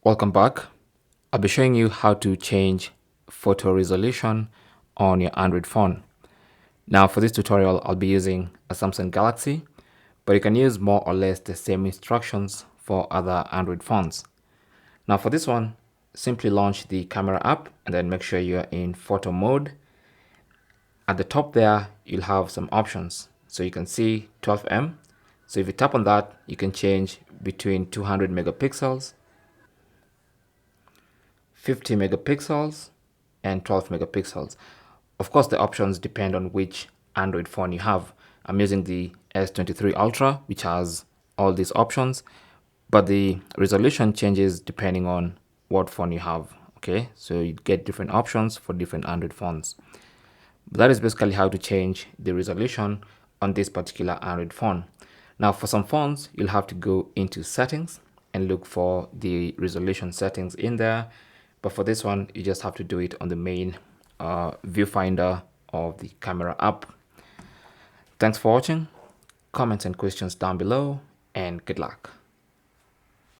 Welcome back. I'll be showing you how to change photo resolution on your Android phone. Now for this tutorial, I'll be using a Samsung Galaxy, but you can use more or less the same instructions for other Android phones. Now for this one, simply launch the camera app and then make sure you're in photo mode. At the top there, you'll have some options. So you can see 12M. So if you tap on that, you can change between 200 megapixels, 50 megapixels, and 12 megapixels. Of course, the options depend on which Android phone you have. I'm using the S23 Ultra, which has all these options, but the resolution changes depending on what phone you have. Okay, so you get different options for different Android phones. But that is basically how to change the resolution on this particular Android phone. Now, for some phones, you'll have to go into settings and look for the resolution settings in there. But for this one, you just have to do it on the main viewfinder of the camera app. Thanks for watching. Comments and questions down below, and good luck.